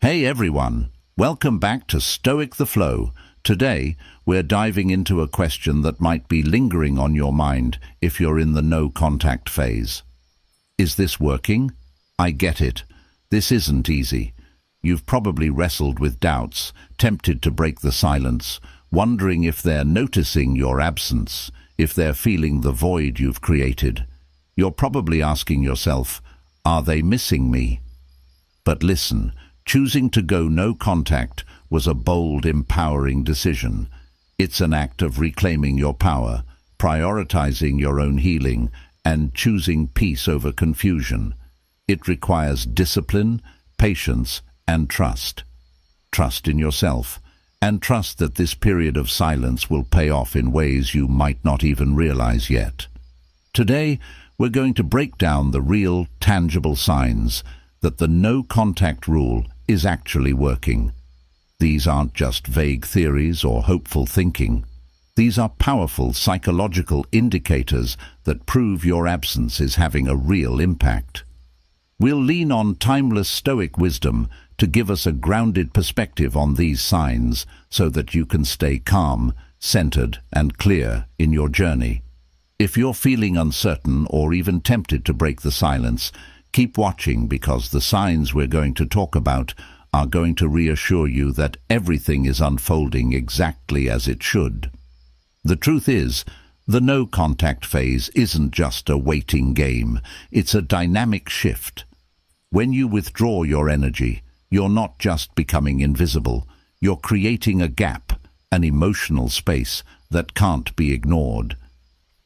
Hey everyone, welcome back to Stoic the Flow. Today, we're diving into a question that might be lingering on your mind if you're in the no contact phase. Is this working? I get it. This isn't easy. You've probably wrestled with doubts, tempted to break the silence, wondering if they're noticing your absence, if they're feeling the void you've created. You're probably asking yourself, are they missing me? But listen, choosing to go no contact was a bold, empowering decision. It's an act of reclaiming your power, prioritizing your own healing, and choosing peace over confusion. It requires discipline, patience, and trust. Trust in yourself, and trust that this period of silence will pay off in ways you might not even realize yet. Today, we're going to break down the real, tangible signs that the no-contact rule is actually working. These aren't just vague theories or hopeful thinking. These are powerful psychological indicators that prove your absence is having a real impact. We'll lean on timeless Stoic wisdom to give us a grounded perspective on these signs so that you can stay calm, centered, and clear in your journey. If you're feeling uncertain or even tempted to break the silence, keep watching because the signs we're going to talk about are going to reassure you that everything is unfolding exactly as it should. The truth is, the no-contact phase isn't just a waiting game, it's a dynamic shift. When you withdraw your energy, you're not just becoming invisible, you're creating a gap, an emotional space that can't be ignored.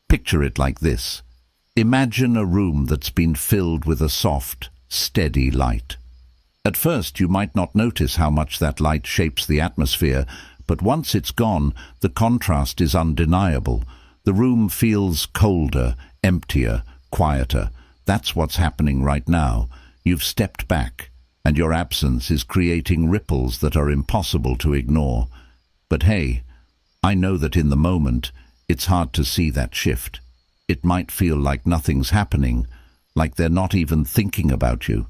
Picture it like this. Imagine a room that's been filled with a soft, steady light. At first, you might not notice how much that light shapes the atmosphere, but once it's gone, the contrast is undeniable. The room feels colder, emptier, quieter. That's what's happening right now. You've stepped back, and your absence is creating ripples that are impossible to ignore. But hey, I know that in the moment, it's hard to see that shift. It might feel like nothing's happening, like they're not even thinking about you.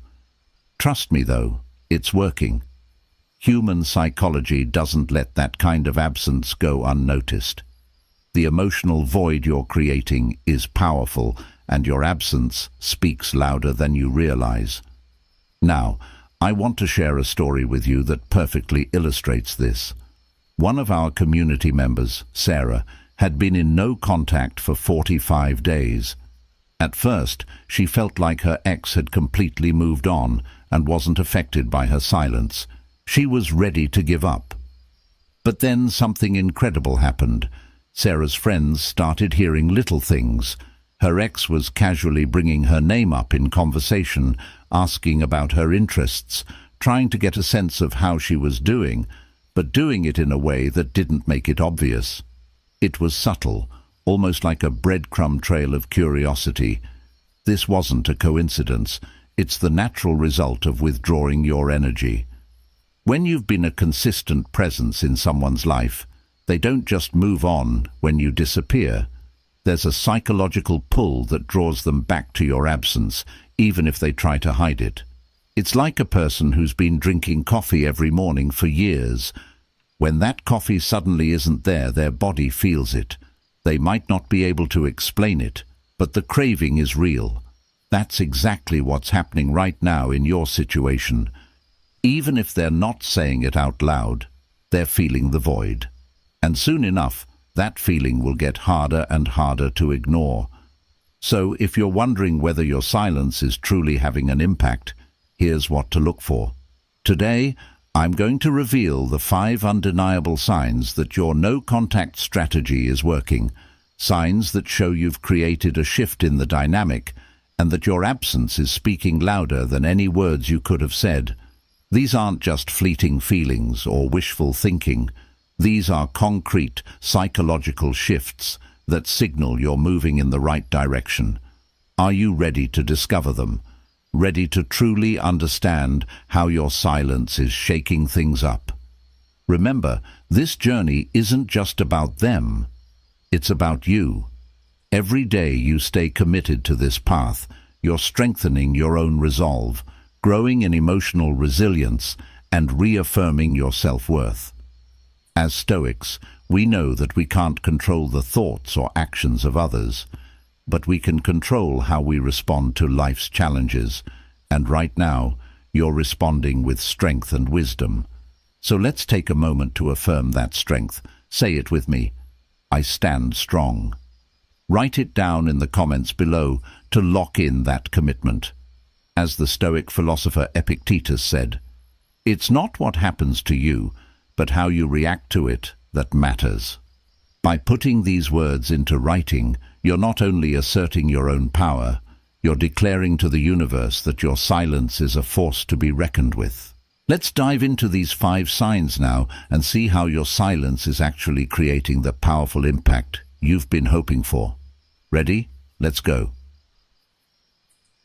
Trust me though, it's working. Human psychology doesn't let that kind of absence go unnoticed. The emotional void you're creating is powerful, and your absence speaks louder than you realize. Now, I want to share a story with you that perfectly illustrates this. One of our community members, Sarah, had been in no contact for 45 days. At first, she felt like her ex had completely moved on and wasn't affected by her silence. She was ready to give up. But then something incredible happened. Sarah's friends started hearing little things. Her ex was casually bringing her name up in conversation, asking about her interests, trying to get a sense of how she was doing, but doing it in a way that didn't make it obvious. It was subtle, almost like a breadcrumb trail of curiosity. This wasn't a coincidence. It's the natural result of withdrawing your energy. When you've been a consistent presence in someone's life, they don't just move on when you disappear. There's a psychological pull that draws them back to your absence, even if they try to hide it. It's like a person who's been drinking coffee every morning for years. When that coffee suddenly isn't there, their body feels it. They might not be able to explain it, but the craving is real. That's exactly what's happening right now in your situation. Even if they're not saying it out loud, they're feeling the void. And soon enough, that feeling will get harder and harder to ignore. So if you're wondering whether your silence is truly having an impact, here's what to look for. Today, I'm going to reveal the 5 undeniable signs that your no-contact strategy is working, signs that show you've created a shift in the dynamic and that your absence is speaking louder than any words you could have said. These aren't just fleeting feelings or wishful thinking. These are concrete psychological shifts that signal you're moving in the right direction. Are you ready to discover them? Ready to truly understand how your silence is shaking things up? Remember, this journey isn't just about them. It's about you. Every day you stay committed to this path, you're strengthening your own resolve, growing in emotional resilience, and reaffirming your self-worth. As Stoics, we know that we can't control the thoughts or actions of others, but we can control how we respond to life's challenges, and right now, you're responding with strength and wisdom. So let's take a moment to affirm that strength. Say it with me. I stand strong. Write it down in the comments below to lock in that commitment. As the Stoic philosopher Epictetus said, "It's not what happens to you, but how you react to it that matters." By putting these words into writing, you're not only asserting your own power, you're declaring to the universe that your silence is a force to be reckoned with. Let's dive into these 5 signs now and see how your silence is actually creating the powerful impact you've been hoping for. Ready? Let's go.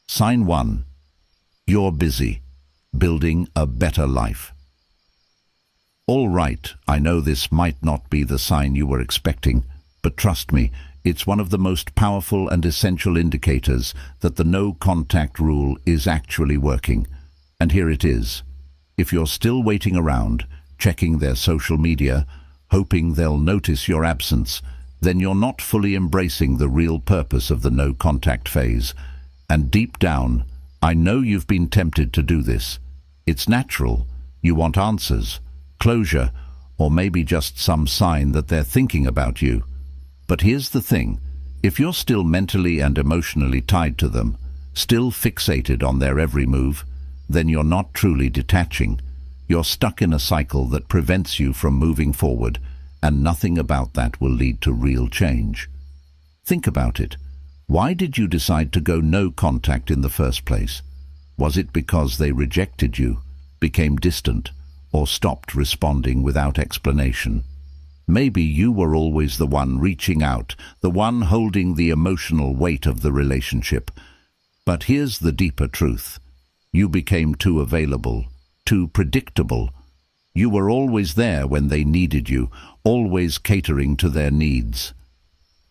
Sign 1. You're busy, building a better life. All right, I know this might not be the sign you were expecting, but trust me, it's one of the most powerful and essential indicators that the no-contact rule is actually working. And here it is. If you're still waiting around, checking their social media, hoping they'll notice your absence, then you're not fully embracing the real purpose of the no-contact phase. And deep down, I know you've been tempted to do this. It's natural. You want answers, closure, or maybe just some sign that they're thinking about you. But here's the thing. If you're still mentally and emotionally tied to them, still fixated on their every move, then you're not truly detaching. You're stuck in a cycle that prevents you from moving forward, and nothing about that will lead to real change. Think about it. Why did you decide to go no contact in the first place? Was it because they rejected you, became distant, or stopped responding without explanation? Maybe you were always the one reaching out, the one holding the emotional weight of the relationship. But here's the deeper truth. You became too available, too predictable. You were always there when they needed you, always catering to their needs.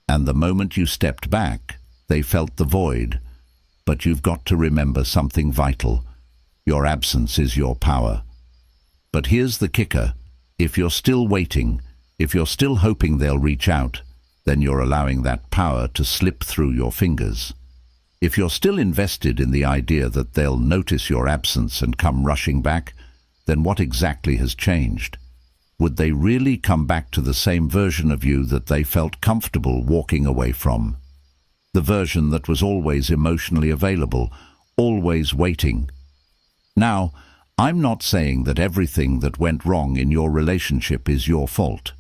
And the moment you stepped back, they felt the void. But you've got to remember something vital. Your absence is your power. But here's the kicker. If you're still waiting, if you're still hoping they'll reach out, then you're allowing that power to slip through your fingers. If you're still invested in the idea that they'll notice your absence and come rushing back, then what exactly has changed? Would they really come back to the same version of you that they felt comfortable walking away from? The version that was always emotionally available, always waiting. Now, I'm not saying that everything that went wrong in your relationship is your fault.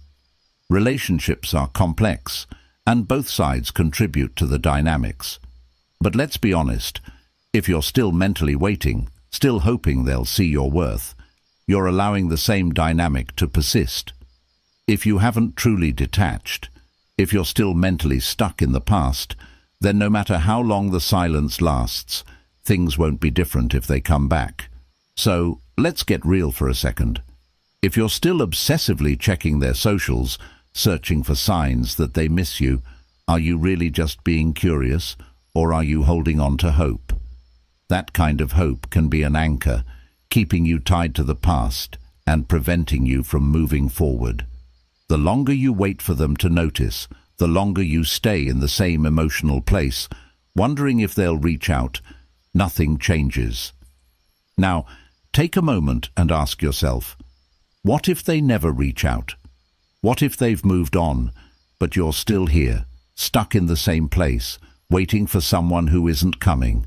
Relationships are complex, and both sides contribute to the dynamics. But let's be honest, if you're still mentally waiting, still hoping they'll see your worth, you're allowing the same dynamic to persist. If you haven't truly detached, if you're still mentally stuck in the past, then no matter how long the silence lasts, things won't be different if they come back. So, let's get real for a second. If you're still obsessively checking their socials, searching for signs that they miss you, are you really just being curious, or are you holding on to hope? That kind of hope can be an anchor, keeping you tied to the past and preventing you from moving forward. The longer you wait for them to notice, the longer you stay in the same emotional place, wondering if they'll reach out, nothing changes. Now, take a moment and ask yourself, what if they never reach out? What if they've moved on, but you're still here, stuck in the same place, waiting for someone who isn't coming?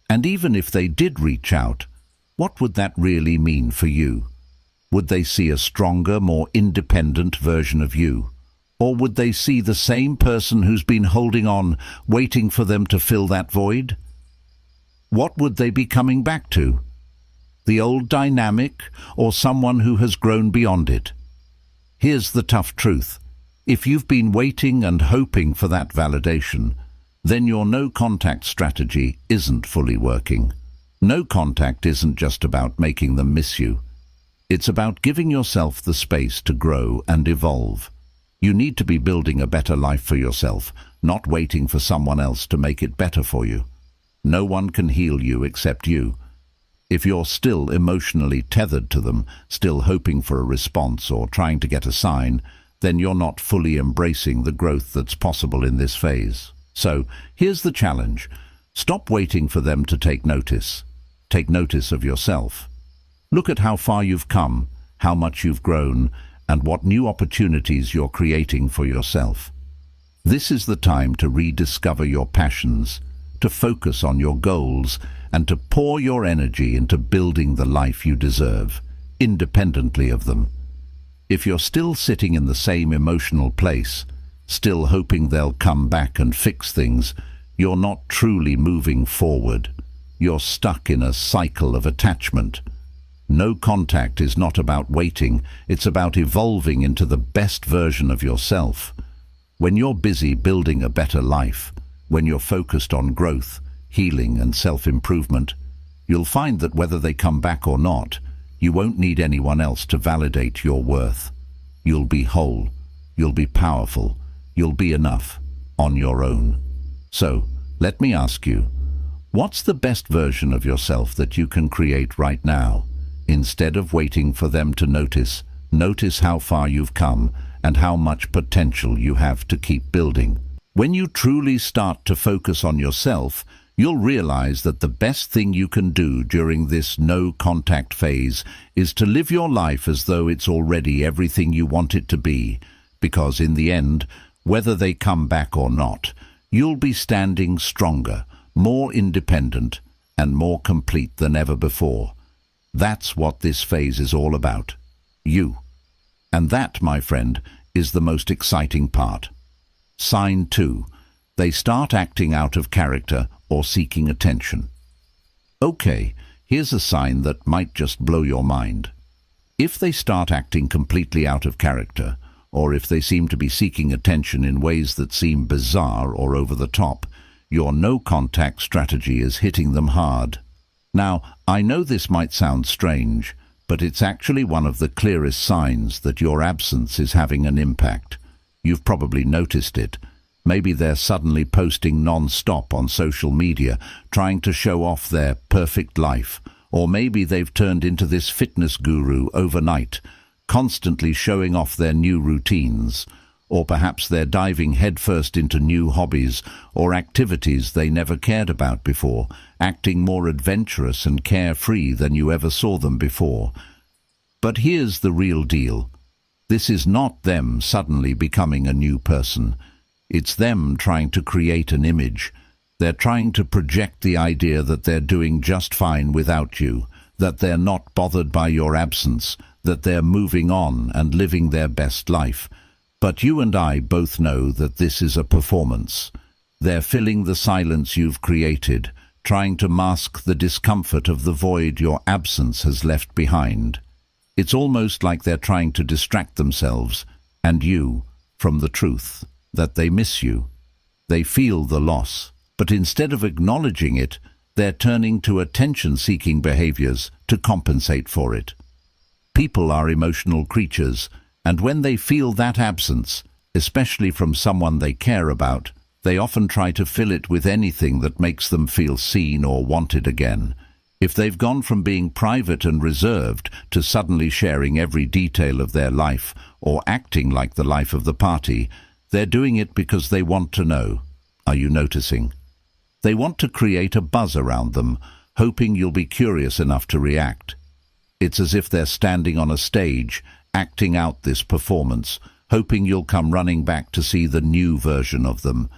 And even if they did reach out, what would that really mean for you? Would they see a stronger, more independent version of you? Or would they see the same person who's been holding on, waiting for them to fill that void? What would they be coming back to? The old dynamic, or someone who has grown beyond it? Here's the tough truth. If you've been waiting and hoping for that validation, then your no-contact strategy isn't fully working. No contact isn't just about making them miss you. It's about giving yourself the space to grow and evolve. You need to be building a better life for yourself, not waiting for someone else to make it better for you. No one can heal you except you. If you're still emotionally tethered to them, still hoping for a response or trying to get a sign, then you're not fully embracing the growth that's possible in this phase. So, here's the challenge. Stop waiting for them to take notice. Take notice of yourself. Look at how far you've come, how much you've grown, and what new opportunities you're creating for yourself. This is the time to rediscover your passions, to focus on your goals, and to pour your energy into building the life you deserve, independently of them. If you're still sitting in the same emotional place, still hoping they'll come back and fix things, you're not truly moving forward. You're stuck in a cycle of attachment. No contact is not about waiting, it's about evolving into the best version of yourself. When you're busy building a better life, when you're focused on growth, healing and self-improvement, you'll find that whether they come back or not, you won't need anyone else to validate your worth. You'll be whole, you'll be powerful, you'll be enough, on your own. So, let me ask you, what's the best version of yourself that you can create right now? Instead of waiting for them to notice, notice how far you've come and how much potential you have to keep building. When you truly start to focus on yourself, you'll realize that the best thing you can do during this no-contact phase is to live your life as though it's already everything you want it to be, because in the end, whether they come back or not, you'll be standing stronger, more independent, and more complete than ever before. That's what this phase is all about. You. And that, my friend, is the most exciting part. Sign 2. They start acting out of character or seeking attention. Okay, here's a sign that might just blow your mind. If they start acting completely out of character, or if they seem to be seeking attention in ways that seem bizarre or over the top, your no-contact strategy is hitting them hard. Now, I know this might sound strange, but it's actually one of the clearest signs that your absence is having an impact. You've probably noticed it. Maybe they're suddenly posting non-stop on social media, trying to show off their perfect life. Or maybe they've turned into this fitness guru overnight, constantly showing off their new routines. Or perhaps they're diving headfirst into new hobbies or activities they never cared about before, acting more adventurous and carefree than you ever saw them before. But here's the real deal. This is not them suddenly becoming a new person. It's them trying to create an image. They're trying to project the idea that they're doing just fine without you, that they're not bothered by your absence, that they're moving on and living their best life. But you and I both know that this is a performance. They're filling the silence you've created, trying to mask the discomfort of the void your absence has left behind. It's almost like they're trying to distract themselves, and you, from the truth, that they miss you. They feel the loss, but instead of acknowledging it, they're turning to attention-seeking behaviors to compensate for it. People are emotional creatures, and when they feel that absence, especially from someone they care about, they often try to fill it with anything that makes them feel seen or wanted again. If they've gone from being private and reserved to suddenly sharing every detail of their life or acting like the life of the party, they're doing it because they want to know. Are you noticing? They want to create a buzz around them, hoping you'll be curious enough to react. It's as if they're standing on a stage, acting out this performance, hoping you'll come running back to see the new version of them.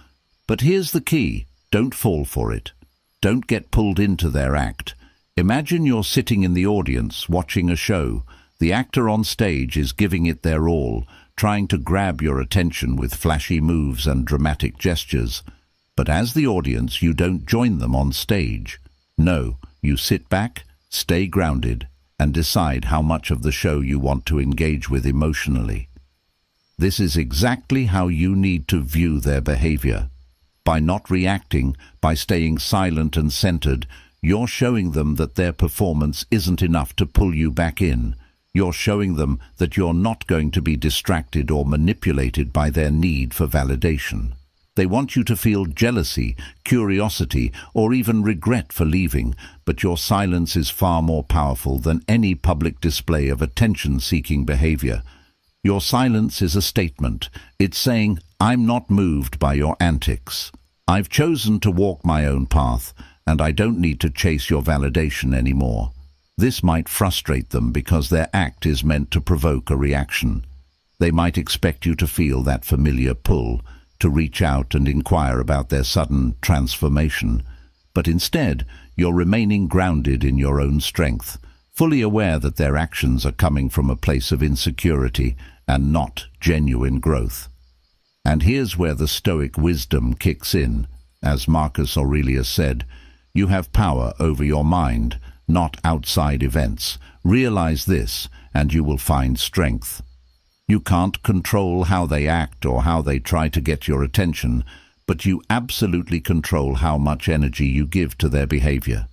But here's the key. Don't fall for it. Don't get pulled into their act. Imagine you're sitting in the audience watching a show. The actor on stage is giving it their all, trying to grab your attention with flashy moves and dramatic gestures. But as the audience, you don't join them on stage. No, you sit back, stay grounded, and decide how much of the show you want to engage with emotionally. This is exactly how you need to view their behavior. By not reacting, by staying silent and centered, you're showing them that their performance isn't enough to pull you back in. You're showing them that you're not going to be distracted or manipulated by their need for validation. They want you to feel jealousy, curiosity, or even regret for leaving, but your silence is far more powerful than any public display of attention-seeking behavior. Your silence is a statement. It's saying, "I'm not moved by your antics. I've chosen to walk my own path, and I don't need to chase your validation anymore." This might frustrate them because their act is meant to provoke a reaction. They might expect you to feel that familiar pull, to reach out and inquire about their sudden transformation. But instead, you're remaining grounded in your own strength, fully aware that their actions are coming from a place of insecurity and not genuine growth. And here's where the Stoic wisdom kicks in. As Marcus Aurelius said, "You have power over your mind, not outside events. Realize this, and you will find strength." You can't control how they act or how they try to get your attention, but you absolutely control how much energy you give to their behavior.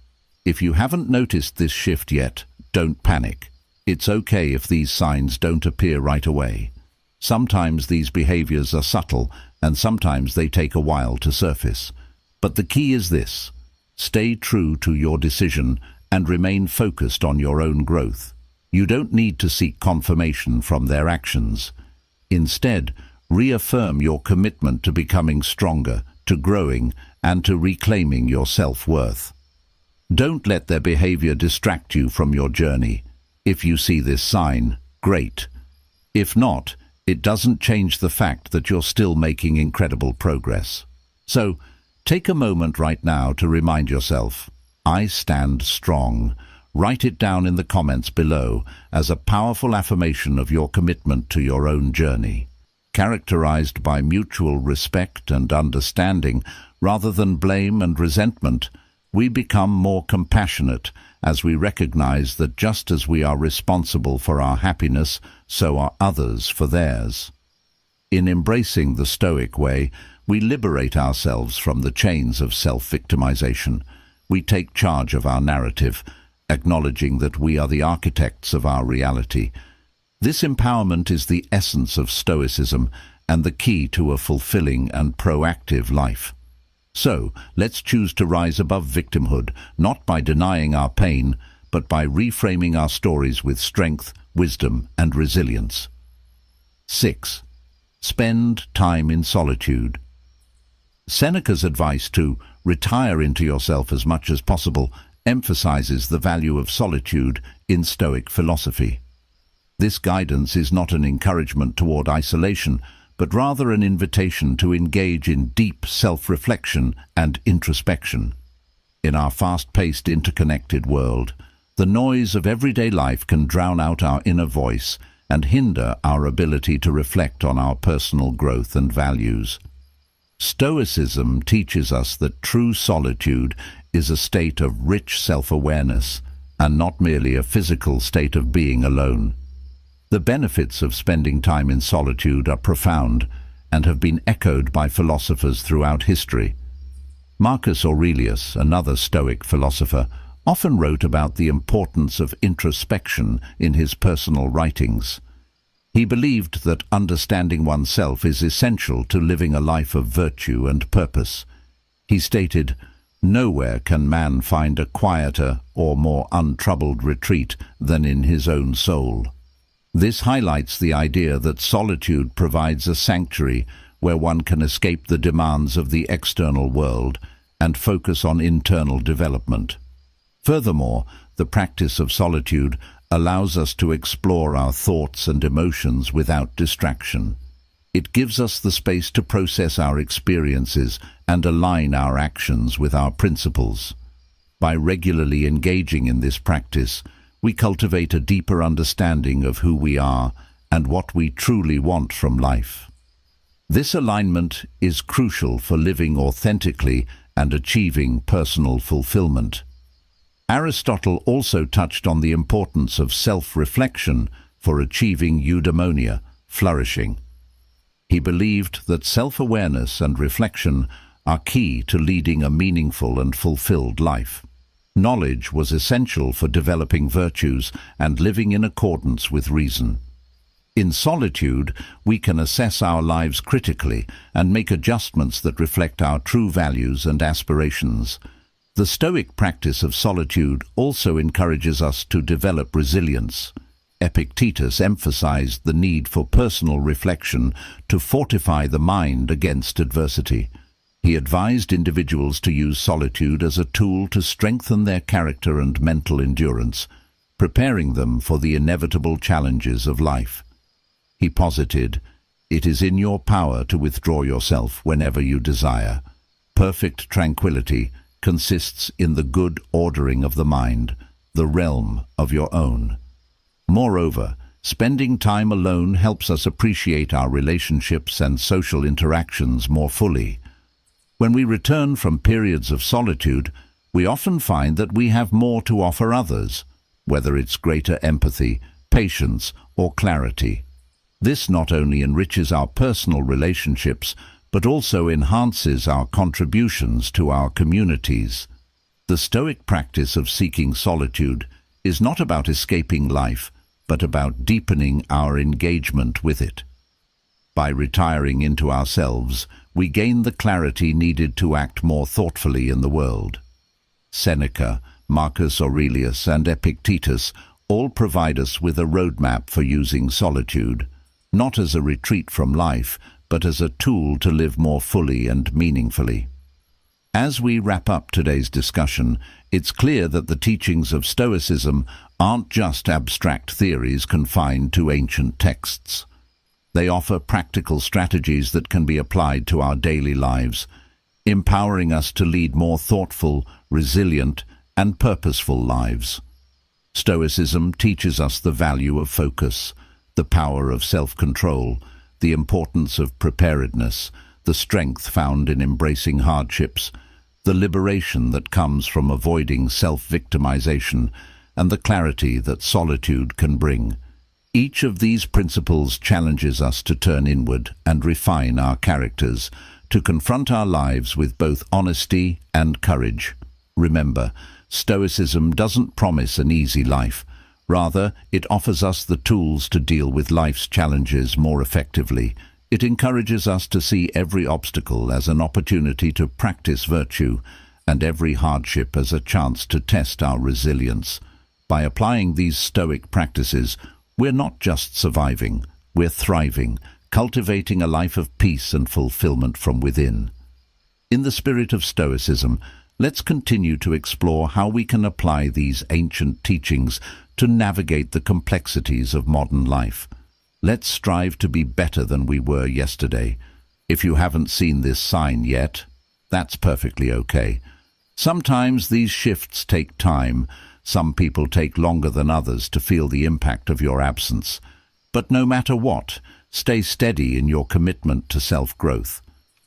If you haven't noticed this shift yet, don't panic. It's okay if these signs don't appear right away. Sometimes these behaviors are subtle, and sometimes they take a while to surface. But the key is this: stay true to your decision and remain focused on your own growth. You don't need to seek confirmation from their actions. Instead, reaffirm your commitment to becoming stronger, to growing, and to reclaiming your self-worth. Don't let their behavior distract you from your journey. If you see this sign, great. If not, it doesn't change the fact that you're still making incredible progress. So, take a moment right now to remind yourself, "I stand strong." Write it down in the comments below as a powerful affirmation of your commitment to your own journey. Characterized by mutual respect and understanding, rather than blame and resentment, we become more compassionate as we recognize that just as we are responsible for our happiness, so are others for theirs. In embracing the Stoic way, we liberate ourselves from the chains of self-victimization. We take charge of our narrative, acknowledging that we are the architects of our reality. This empowerment is the essence of Stoicism and the key to a fulfilling and proactive life. So, let's choose to rise above victimhood, not by denying our pain, but by reframing our stories with strength, wisdom, and resilience. 6. Spend time in solitude. Seneca's advice to retire into yourself as much as possible emphasizes the value of solitude in Stoic philosophy. This guidance is not an encouragement toward isolation, but rather an invitation to engage in deep self-reflection and introspection. In our fast-paced, interconnected world, the noise of everyday life can drown out our inner voice and hinder our ability to reflect on our personal growth and values. Stoicism teaches us that true solitude is a state of rich self-awareness and not merely a physical state of being alone. The benefits of spending time in solitude are profound and have been echoed by philosophers throughout history. Marcus Aurelius, another Stoic philosopher, often wrote about the importance of introspection in his personal writings. He believed that understanding oneself is essential to living a life of virtue and purpose. He stated, "Nowhere can man find a quieter or more untroubled retreat than in his own soul." This highlights the idea that solitude provides a sanctuary where one can escape the demands of the external world and focus on internal development. Furthermore, the practice of solitude allows us to explore our thoughts and emotions without distraction. It gives us the space to process our experiences and align our actions with our principles. By regularly engaging in this practice, we cultivate a deeper understanding of who we are and what we truly want from life. This alignment is crucial for living authentically and achieving personal fulfillment. Aristotle also touched on the importance of self-reflection for achieving eudaimonia, flourishing. He believed that self-awareness and reflection are key to leading a meaningful and fulfilled life. Knowledge was essential for developing virtues and living in accordance with reason. In solitude, we can assess our lives critically and make adjustments that reflect our true values and aspirations. The Stoic practice of solitude also encourages us to develop resilience. Epictetus emphasized the need for personal reflection to fortify the mind against adversity. He advised individuals to use solitude as a tool to strengthen their character and mental endurance, preparing them for the inevitable challenges of life. He posited, "It is in your power to withdraw yourself whenever you desire. Perfect tranquility consists in the good ordering of the mind, the realm of your own." Moreover, spending time alone helps us appreciate our relationships and social interactions more fully. When we return from periods of solitude, we often find that we have more to offer others, whether it's greater empathy, patience, or clarity. This not only enriches our personal relationships, but also enhances our contributions to our communities. The Stoic practice of seeking solitude is not about escaping life, but about deepening our engagement with it. By retiring into ourselves, we gain the clarity needed to act more thoughtfully in the world. Seneca, Marcus Aurelius, and Epictetus all provide us with a roadmap for using solitude, not as a retreat from life, but as a tool to live more fully and meaningfully. As we wrap up today's discussion, it's clear that the teachings of Stoicism aren't just abstract theories confined to ancient texts. They offer practical strategies that can be applied to our daily lives, empowering us to lead more thoughtful, resilient, and purposeful lives. Stoicism teaches us the value of focus, the power of self-control, the importance of preparedness, the strength found in embracing hardships, the liberation that comes from avoiding self-victimization, and the clarity that solitude can bring. Each of these principles challenges us to turn inward and refine our characters, to confront our lives with both honesty and courage. Remember, Stoicism doesn't promise an easy life. Rather, it offers us the tools to deal with life's challenges more effectively. It encourages us to see every obstacle as an opportunity to practice virtue, and every hardship as a chance to test our resilience. By applying these Stoic practices, we're not just surviving, we're thriving, cultivating a life of peace and fulfillment from within. In the spirit of Stoicism, let's continue to explore how we can apply these ancient teachings to navigate the complexities of modern life. Let's strive to be better than we were yesterday. If you haven't seen this sign yet, that's perfectly okay. Sometimes these shifts take time. Some people take longer than others to feel the impact of your absence. But no matter what, stay steady in your commitment to self-growth.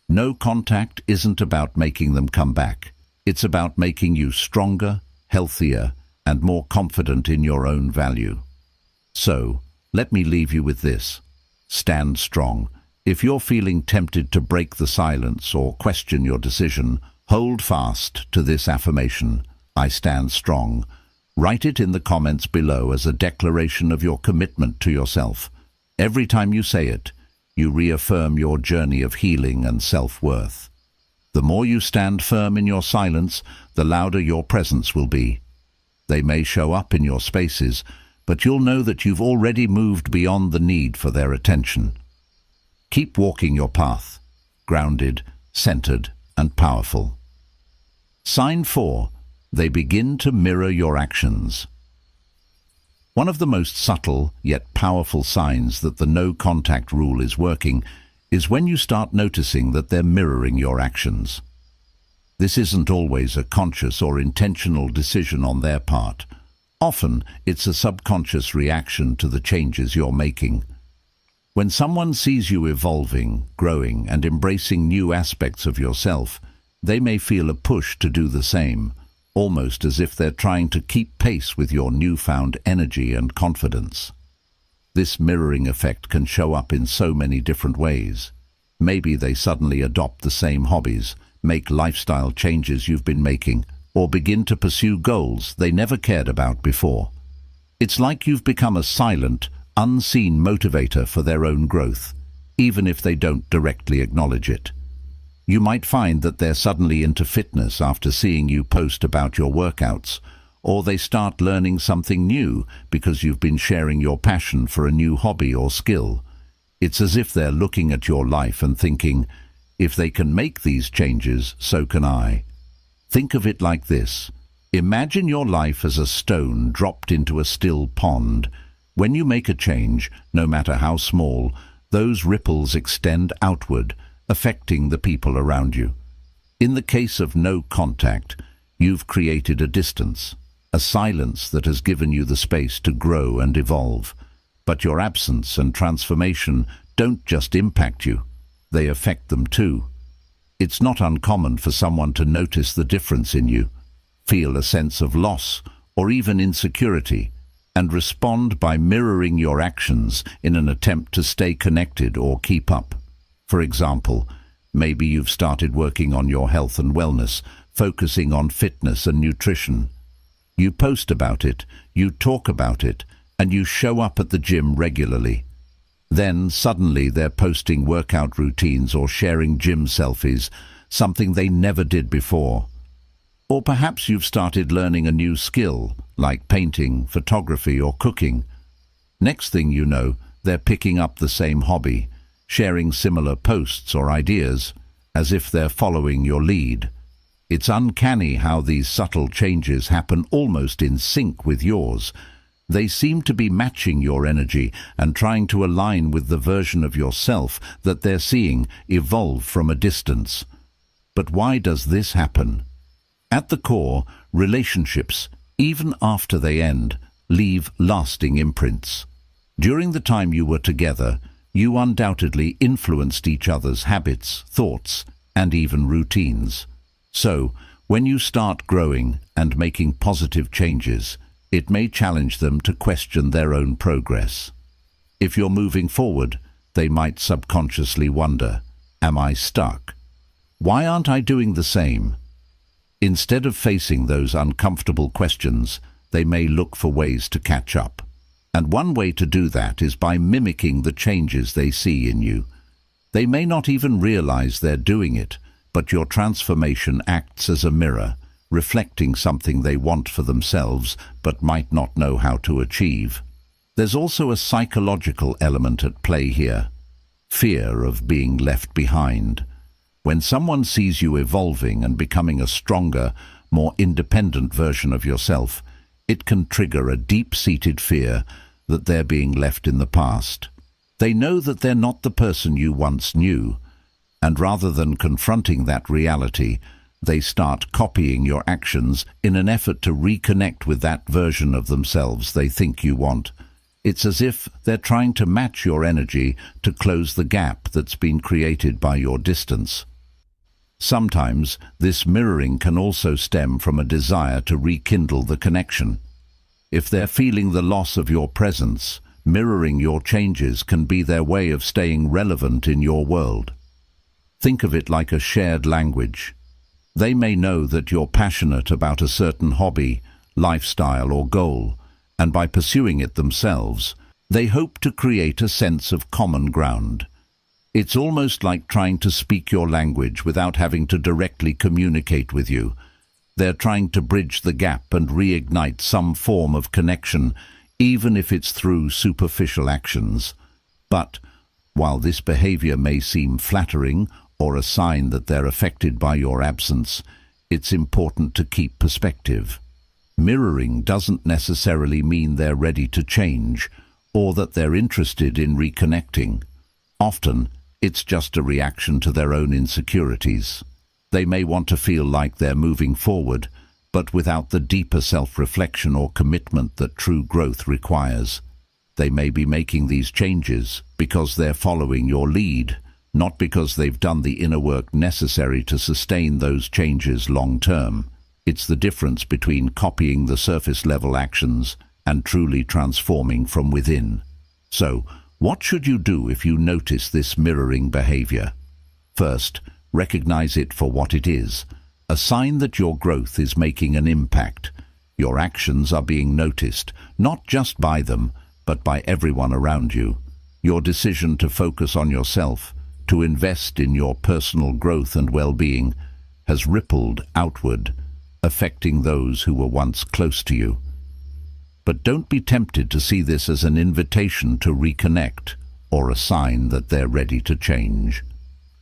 No contact isn't about making them come back. It's about making you stronger, healthier, and more confident in your own value. So, let me leave you with this. Stand strong. If you're feeling tempted to break the silence or question your decision, hold fast to this affirmation: I stand strong. Write it in the comments below as a declaration of your commitment to yourself. Every time you say it, you reaffirm your journey of healing and self-worth. The more you stand firm in your silence, the louder your presence will be. They may show up in your spaces, but you'll know that you've already moved beyond the need for their attention. Keep walking your path, grounded, centered, and powerful. Sign 4. They begin to mirror your actions. One of the most subtle yet powerful signs that the no-contact rule is working is when you start noticing that they're mirroring your actions. This isn't always a conscious or intentional decision on their part. Often, it's a subconscious reaction to the changes you're making. When someone sees you evolving, growing, and embracing new aspects of yourself, they may feel a push to do the same, almost as if they're trying to keep pace with your newfound energy and confidence. This mirroring effect can show up in so many different ways. Maybe they suddenly adopt the same hobbies, make lifestyle changes you've been making, or begin to pursue goals they never cared about before. It's like you've become a silent, unseen motivator for their own growth, even if they don't directly acknowledge it. You might find that they're suddenly into fitness after seeing you post about your workouts, or they start learning something new because you've been sharing your passion for a new hobby or skill. It's as if they're looking at your life and thinking, if they can make these changes, so can I. Think of it like this. Imagine your life as a stone dropped into a still pond. When you make a change, no matter how small, those ripples extend outward, affecting the people around you. In the case of no contact, you've created a distance, a silence that has given you the space to grow and evolve. But your absence and transformation don't just impact you, they affect them too. It's not uncommon for someone to notice the difference in you, feel a sense of loss or even insecurity, and respond by mirroring your actions in an attempt to stay connected or keep up. For example, maybe you've started working on your health and wellness, focusing on fitness and nutrition. You post about it, you talk about it, and you show up at the gym regularly. Then suddenly they're posting workout routines or sharing gym selfies, something they never did before. Or perhaps you've started learning a new skill, like painting, photography, or cooking. Next thing you know, they're picking up the same hobby, sharing similar posts or ideas, as if they're following your lead. It's uncanny how these subtle changes happen almost in sync with yours. They seem to be matching your energy and trying to align with the version of yourself that they're seeing evolve from a distance. But why does this happen? At the core, relationships, even after they end, leave lasting imprints. During the time you were together, you undoubtedly influenced each other's habits, thoughts, and even routines. So, when you start growing and making positive changes, it may challenge them to question their own progress. If you're moving forward, they might subconsciously wonder, am I stuck? Why aren't I doing the same? Instead of facing those uncomfortable questions, they may look for ways to catch up. And one way to do that is by mimicking the changes they see in you. They may not even realize they're doing it, but your transformation acts as a mirror, reflecting something they want for themselves but might not know how to achieve. There's also a psychological element at play here. Fear of being left behind. When someone sees you evolving and becoming a stronger, more independent version of yourself, it can trigger a deep-seated fear that they're being left in the past. They know that they're not the person you once knew, and rather than confronting that reality, they start copying your actions in an effort to reconnect with that version of themselves they think you want. It's as if they're trying to match your energy to close the gap that's been created by your distance. Sometimes, this mirroring can also stem from a desire to rekindle the connection. If they're feeling the loss of your presence, mirroring your changes can be their way of staying relevant in your world. Think of it like a shared language. They may know that you're passionate about a certain hobby, lifestyle, or goal, and by pursuing it themselves, they hope to create a sense of common ground. It's almost like trying to speak your language without having to directly communicate with you. They're trying to bridge the gap and reignite some form of connection, even if it's through superficial actions. But, while this behavior may seem flattering or a sign that they're affected by your absence, it's important to keep perspective. Mirroring doesn't necessarily mean they're ready to change or that they're interested in reconnecting. Often, it's just a reaction to their own insecurities. They may want to feel like they're moving forward, but without the deeper self-reflection or commitment that true growth requires. They may be making these changes because they're following your lead, not because they've done the inner work necessary to sustain those changes long-term. It's the difference between copying the surface-level actions and truly transforming from within. So, what should you do if you notice this mirroring behavior? First, recognize it for what it is, a sign that your growth is making an impact. Your actions are being noticed, not just by them, but by everyone around you. Your decision to focus on yourself, to invest in your personal growth and well-being, has rippled outward, affecting those who were once close to you. But don't be tempted to see this as an invitation to reconnect or a sign that they're ready to change.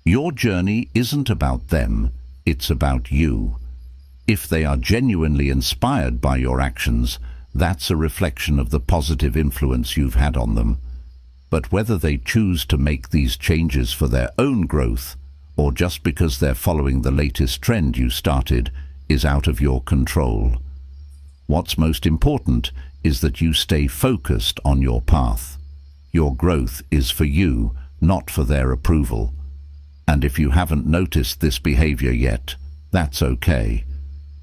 Your journey isn't about them, it's about you. If they are genuinely inspired by your actions, that's a reflection of the positive influence you've had on them. But whether they choose to make these changes for their own growth, or just because they're following the latest trend you started, is out of your control. What's most important is that you stay focused on your path. Your growth is for you, not for their approval. And if you haven't noticed this behavior yet, that's okay.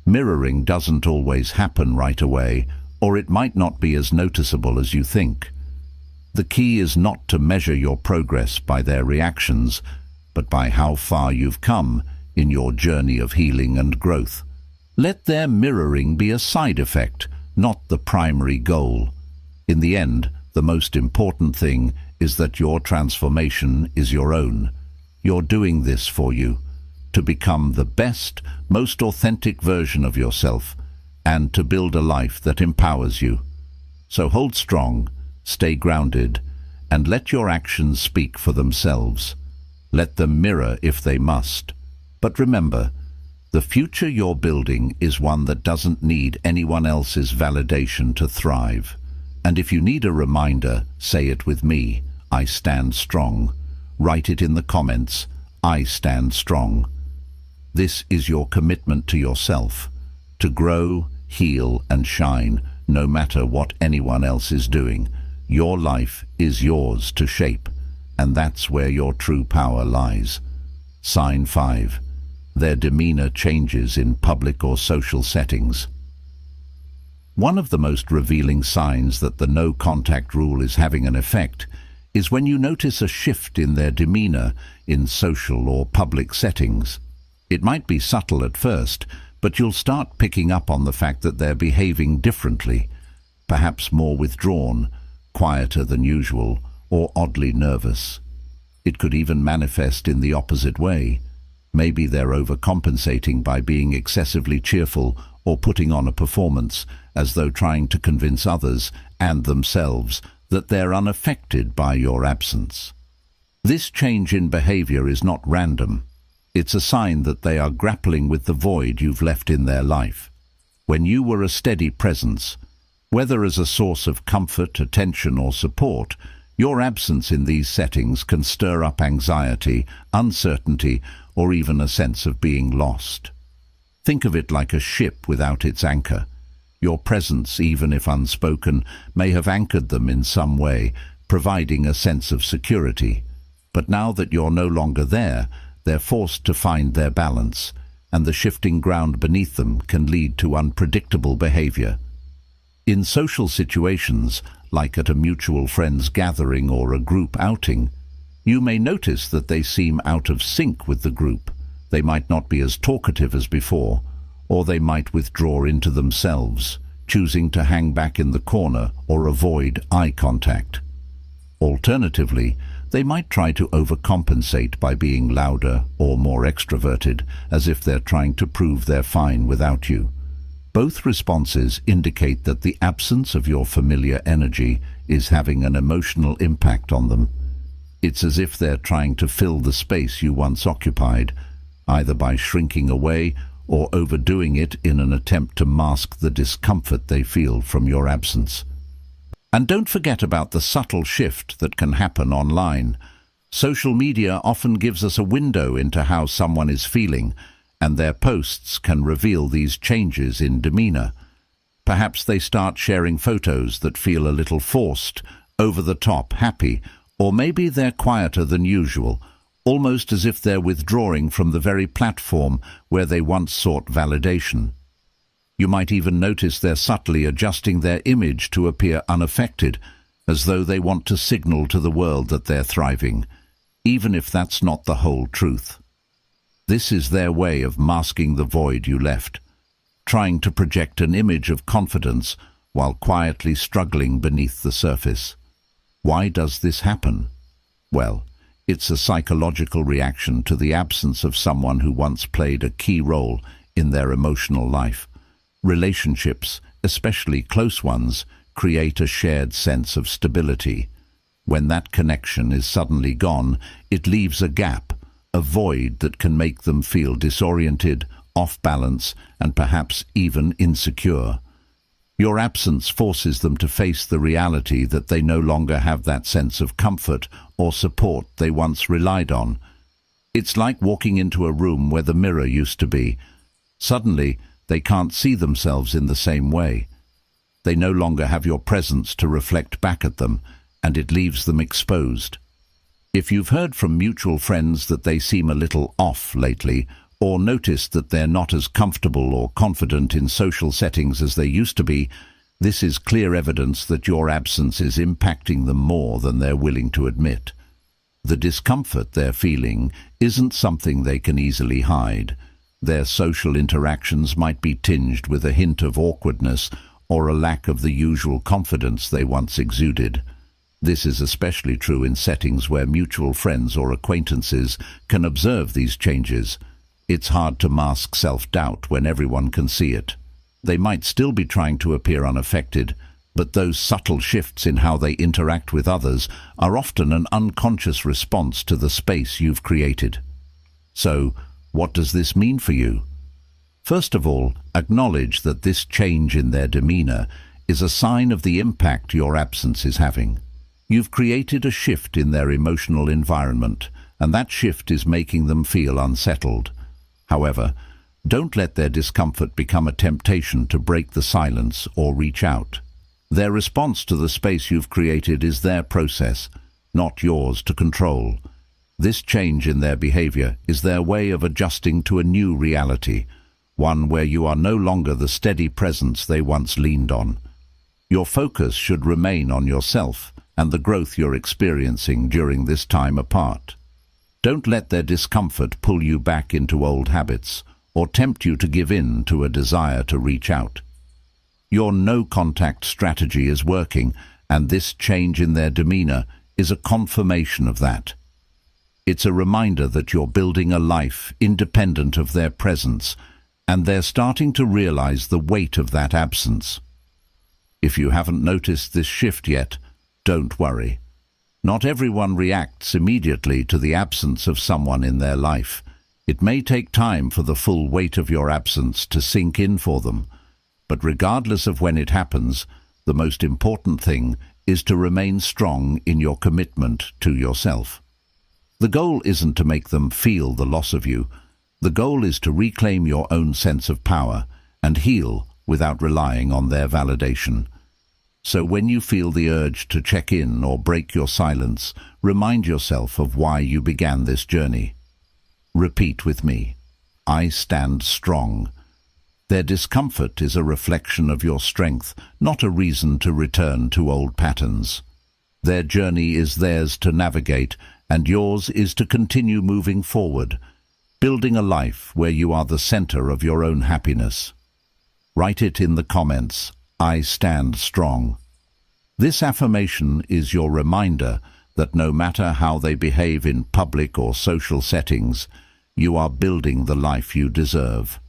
Mirroring doesn't always happen right away, or it might not be as noticeable as you think. The key is not to measure your progress by their reactions, but by how far you've come in your journey of healing and growth. Let their mirroring be a side effect, not the primary goal. In the end, the most important thing is that your transformation is your own. You're doing this for you, to become the best, most authentic version of yourself, and to build a life that empowers you. So hold strong, stay grounded, and let your actions speak for themselves. Let them mirror if they must. But remember, the future you're building is one that doesn't need anyone else's validation to thrive. And if you need a reminder, say it with me: I stand strong. Write it in the comments: I stand strong. This is your commitment to yourself, to grow, heal, and shine, no matter what anyone else is doing. Your life is yours to shape, and that's where your true power lies. Sign 5. Their demeanor changes in public or social settings. One of the most revealing signs that the no-contact rule is having an effect is when you notice a shift in their demeanor in social or public settings. It might be subtle at first, but you'll start picking up on the fact that they're behaving differently, perhaps more withdrawn, quieter than usual, or oddly nervous. It could even manifest in the opposite way. Maybe they're overcompensating by being excessively cheerful or putting on a performance, as though trying to convince others and themselves that they're unaffected by your absence. This change in behavior is not random. It's a sign that they are grappling with the void you've left in their life. When you were a steady presence, whether as a source of comfort, attention, or support, your absence in these settings can stir up anxiety, uncertainty, or even a sense of being lost. Think of it like a ship without its anchor. Your presence, even if unspoken, may have anchored them in some way, providing a sense of security. But now that you're no longer there, they're forced to find their balance, and the shifting ground beneath them can lead to unpredictable behavior. In social situations, like at a mutual friends gathering or a group outing, you may notice that they seem out of sync with the group. They might not be as talkative as before, or they might withdraw into themselves, choosing to hang back in the corner or avoid eye contact. Alternatively, they might try to overcompensate by being louder or more extroverted, as if they're trying to prove they're fine without you. Both responses indicate that the absence of your familiar energy is having an emotional impact on them. It's as if they're trying to fill the space you once occupied, either by shrinking away or overdoing it in an attempt to mask the discomfort they feel from your absence. And don't forget about the subtle shift that can happen online. Social media often gives us a window into how someone is feeling, and their posts can reveal these changes in demeanor. Perhaps they start sharing photos that feel a little forced, over the top, happy, or maybe they're quieter than usual, almost as if they're withdrawing from the very platform where they once sought validation. You might even notice they're subtly adjusting their image to appear unaffected, as though they want to signal to the world that they're thriving, even if that's not the whole truth. This is their way of masking the void you left, trying to project an image of confidence while quietly struggling beneath the surface. Why does this happen? Well, it's a psychological reaction to the absence of someone who once played a key role in their emotional life. Relationships, especially close ones, create a shared sense of stability. When that connection is suddenly gone, it leaves a gap, a void that can make them feel disoriented, off balance, and perhaps even insecure. Your absence forces them to face the reality that they no longer have that sense of comfort or support they once relied on. It's like walking into a room where the mirror used to be. Suddenly, they can't see themselves in the same way. They no longer have your presence to reflect back at them, and it leaves them exposed. If you've heard from mutual friends that they seem a little off lately, or noticed that they're not as comfortable or confident in social settings as they used to be, this is clear evidence that your absence is impacting them more than they're willing to admit. The discomfort they're feeling isn't something they can easily hide. Their social interactions might be tinged with a hint of awkwardness or a lack of the usual confidence they once exuded. This is especially true in settings where mutual friends or acquaintances can observe these changes. It's hard to mask self-doubt when everyone can see it. They might still be trying to appear unaffected, but those subtle shifts in how they interact with others are often an unconscious response to the space you've created. So, what does this mean for you? First of all, acknowledge that this change in their demeanor is a sign of the impact your absence is having. You've created a shift in their emotional environment, and that shift is making them feel unsettled. However, don't let their discomfort become a temptation to break the silence or reach out. Their response to the space you've created is their process, not yours to control. This change in their behavior is their way of adjusting to a new reality, one where you are no longer the steady presence they once leaned on. Your focus should remain on yourself and the growth you're experiencing during this time apart. Don't let their discomfort pull you back into old habits or tempt you to give in to a desire to reach out. Your no-contact strategy is working, and this change in their demeanor is a confirmation of that. It's a reminder that you're building a life independent of their presence, and they're starting to realize the weight of that absence. If you haven't noticed this shift yet, don't worry. Not everyone reacts immediately to the absence of someone in their life. It may take time for the full weight of your absence to sink in for them, but regardless of when it happens, the most important thing is to remain strong in your commitment to yourself. The goal isn't to make them feel the loss of you. The goal is to reclaim your own sense of power and heal without relying on their validation. So when you feel the urge to check in or break your silence, remind yourself of why you began this journey. Repeat with me, I stand strong. Their discomfort is a reflection of your strength, not a reason to return to old patterns. Their journey is theirs to navigate, and yours is to continue moving forward, building a life where you are the center of your own happiness. Write it in the comments, I stand strong. This affirmation is your reminder that no matter how they behave in public or social settings, you are building the life you deserve.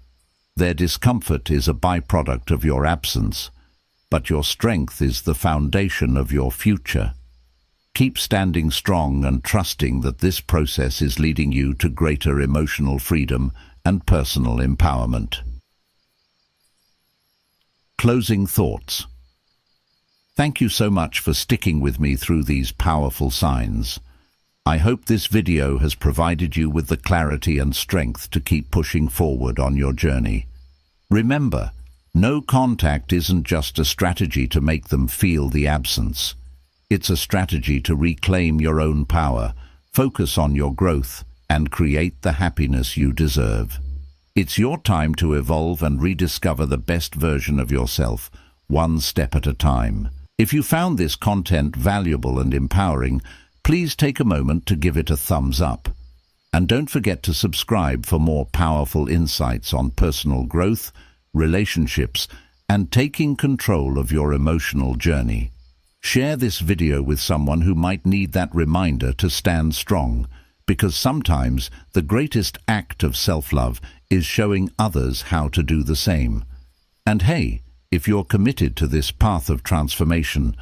Their discomfort is a byproduct of your absence, but your strength is the foundation of your future. Keep standing strong and trusting that this process is leading you to greater emotional freedom and personal empowerment. Closing thoughts. Thank you so much for sticking with me through these powerful signs. I hope this video has provided you with the clarity and strength to keep pushing forward on your journey. Remember, no contact isn't just a strategy to make them feel the absence. It's a strategy to reclaim your own power, focus on your growth, and create the happiness you deserve. It's your time to evolve and rediscover the best version of yourself, one step at a time. If you found this content valuable and empowering, please take a moment to give it a thumbs up. And don't forget to subscribe for more powerful insights on personal growth, relationships, and taking control of your emotional journey. Share this video with someone who might need that reminder to stand strong, because sometimes the greatest act of self-love is showing others how to do the same. And hey, if you're committed to this path of transformation,